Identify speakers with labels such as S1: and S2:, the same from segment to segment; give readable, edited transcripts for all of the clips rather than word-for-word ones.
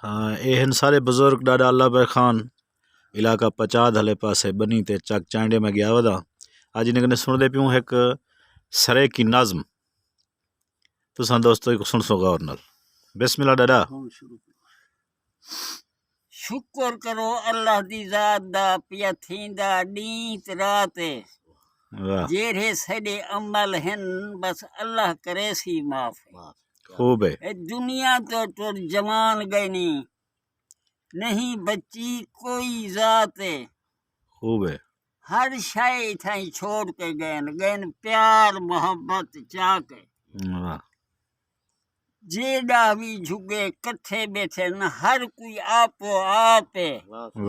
S1: हाँ ये सारे बुजुर्ग डाडा अल्लाह खान इलाका पचाद हले पासे बनी ते चक चांडे में गया वदा अज इन्हें सुनते प्यूँ एक सरे की नज़म तुसा दोस्तों को सुन सो गौर नाल बिस्मिल्लाह डाडा
S2: शुक्र करो अल्लाह दी ज़ात दा पिया थींदा नीत रात जेरे सडे अमल हैं बस अल्लाह करे सी माफ
S1: खूब है
S2: दुनिया तो टुर जमान गए नहीं बच्ची कोई जात
S1: खूब है
S2: हर शाय थाई छोड़ के गैन प्यार मोहब्बत चाके जेड़ा भी झुगे कट्ठे बैठे न हर कोई आपो आप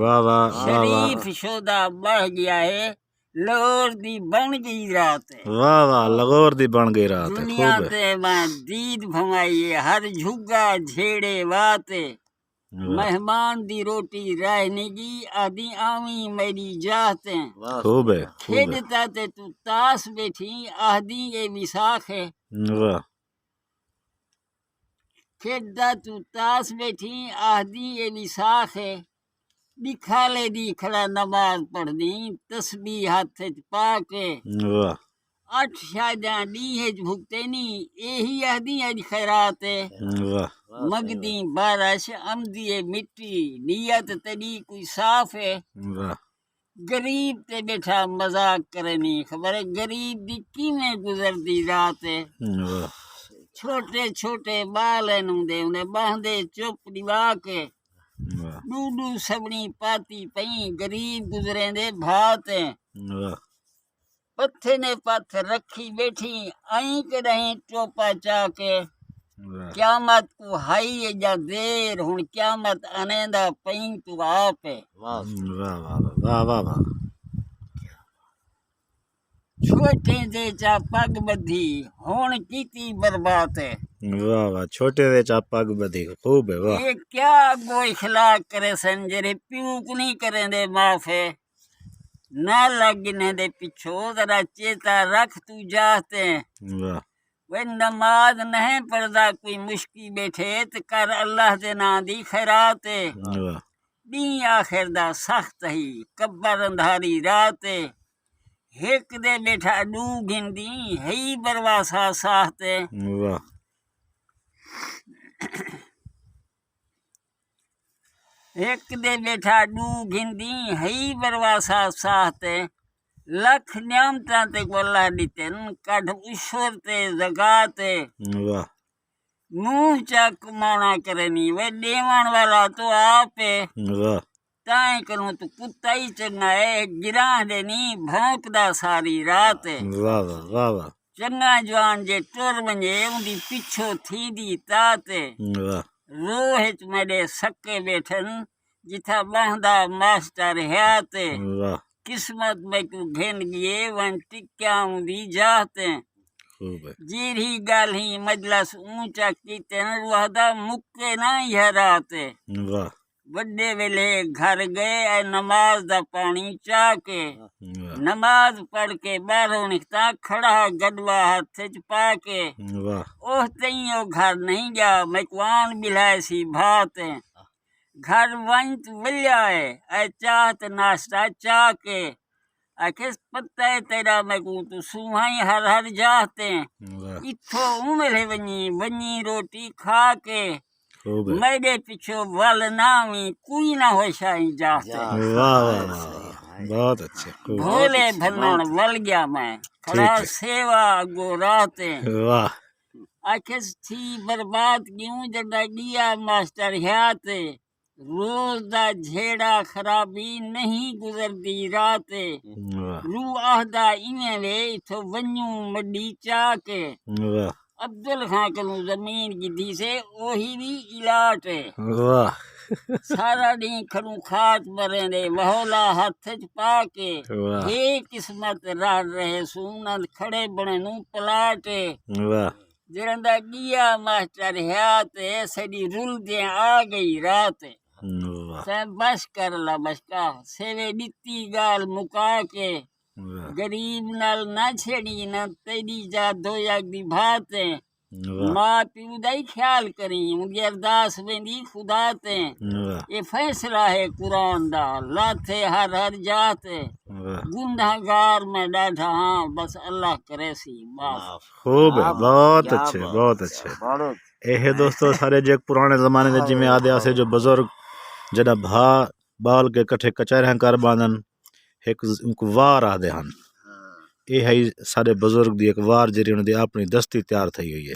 S1: वाह वाह
S2: शरीफ शोदा बढ़ गया है लाहौर दी बन गई रात
S1: वाह वाह लाहौर दी बन गई रात
S2: दुनिया ते मैं दीद भमाई हर झुग्गा झेड़े वाते मेहमान दी रोटी रहने की आदि आवी मेरी जाते
S1: खूब है
S2: खेड़ता ते तू तास बैठी आदि ये विसाख है
S1: वाह
S2: खेड़ता तू तास बैठी आदि ये विसाख है दिखाले दी खड़ा नमाज पढ़नी तस्बीह हाथ पाके
S1: वाह
S2: 8 शादा दी है भुगते नी यही आदि आज खैरात है
S1: वाह
S2: मगदी बारिश आमदी मिट्टी नियत तेरी कोई साफ है
S1: वाह
S2: गरीब ते बैठा मजाक करनी खबर है गरीब दी किवें गुजरदी रात है छोटे छोटे बाल दे बांधे चुप दिवा के डूडू सबनी पाती पई गरीब गुजरे दे भात पत्थे ने पत्थर रखी बैठी आई कहीं टोपा चाके क्यामत को हाई जा देर हुन क्यामत अनेंदा पई तू आप
S1: वाह वाह वाह वाह
S2: छोटे दे चा पग बधी हुन कीती बर्बाद है
S1: वाह वाह छोटे दे चा पग बधी खूब है वाह
S2: ये क्या गो इखलाक करे सन जेरे प्यूक नहीं करे दे माफ है ना लगने दे पिछो जरा चेता रख तू जाते
S1: वाह
S2: वे नमाज नहीं पढ़दा कोई मुश्किल बैठे तो कर अल्लाह दे ना दी खैरात
S1: वाह
S2: दी आखिर दा सख्त ही कब्बर अंधारी रात एक दे बैठा डू गिंदी हई बरवासा साथ
S1: वाह
S2: एक दे बैठा डू गिंदी हई बरवासा साथ लख न्यामता ते गोला दितन कढ़ ईश्वर ते जगात
S1: वाह
S2: मुंह चक माना करनी वे देवन वाला तो आप
S1: वाह
S2: ताए करूं तो कुत्ता ही चंगा है गिरा देनी भौंकदा सारी रात
S1: वाह वाह वाह वाह
S2: चंगा जवान जे टुर वञे उंदी पिछो थी दी तात
S1: वाह
S2: रोहित मेरे सके बैठन जिथा बहदा मास्टर हयात
S1: वाह
S2: किस्मत में को घेन गए वन टिक्या उंदी जाते
S1: खूब है
S2: जीरी गाली मजलस ऊंचा कीते रुहदा मुक्के ना हराते
S1: वाह
S2: बड़े वेले घर गए नमाज दा पानी चाके नमाज पढ़ के बाहरों निकता खड़ा गडवा हाथ च पाके
S1: वाह
S2: ओह तइयो घर नहीं जा मैकवान बिलाए सी भात घर वंत वल्या है चाहत नाश्ता चाके आखिस पता है तेरा मैं को तू सुहाई हर हर जाते इथो उमले वनी रोटी खा के मेरे पिछो वल नामी कोई ना हो शाही जाते
S1: वाह वाह बहुत अच्छे
S2: भोले भनन वल गया मैं खड़ा सेवा गोराते
S1: वाह
S2: आखिस थी बर्बाद क्यों जड़ा गया मास्टर हयाते रोज दा झेड़ा खराबी नहीं गुजरदी रात रू आहदा इवें वे इथो वन्यू मडी चाके अब्दुल खां कलू जमीन गिद्धी से ओही भी इलाट
S1: वाह
S2: सारा डी खड़ू खात मरे दे वहोला हाथ च पाके हे किस्मत राह रहे सुनंद खड़े बने नू पलाट
S1: वाह
S2: जरंदा गिया मास्टर हयात सड़ी रुल दे आ गई रात बस कर ला बसका सेवे दिती गाल मुका के गरीब नाल ना छेड़ी ना तेरी जा दो याग दी भात
S1: वाह
S2: माँ प्यू दा ही ख्याल करी उनकी अरदास वेंदी खुदा ते
S1: वाह
S2: ये फैसला है कुरान दा लाथे हर हर जाते
S1: वाह
S2: गुनाहगार में डाढ़ा हाँ बस अल्लाह करे सी बस
S1: खूब है बहुत अच्छे बहुत अच्छे ਇਹ ਦੋਸਤੋ ਸਾਰੇ ਜੇ ਪੁਰਾਣੇ ਜ਼ਮਾਨੇ ਦੇ ਜਿਵੇਂ ਆਦੇ ਆਸੇ ਜੋ ਬਜ਼ੁਰਗ ਜਿਹੜਾ ਭਾ ਬਾਲ ਕੇ ਇਕੱਠੇ ਕਚਹਿਰੀਆਂ ਕਰ ਬਾਂਧਨ ਇੱਕ ਵਾਰ ਆਦੇ ਹਨ ਇਹ ਹੈ ਸਾਡੇ ਬਜ਼ੁਰਗ ਦੀ ਇੱਕ ਵਾਰ ਜਿਹੜੀ ਉਹਨਾਂ ਦੀ ਆਪਣੀ ਦਸਤੀ ਤਿਆਰ થઈ ਹੋਈ ਹੈ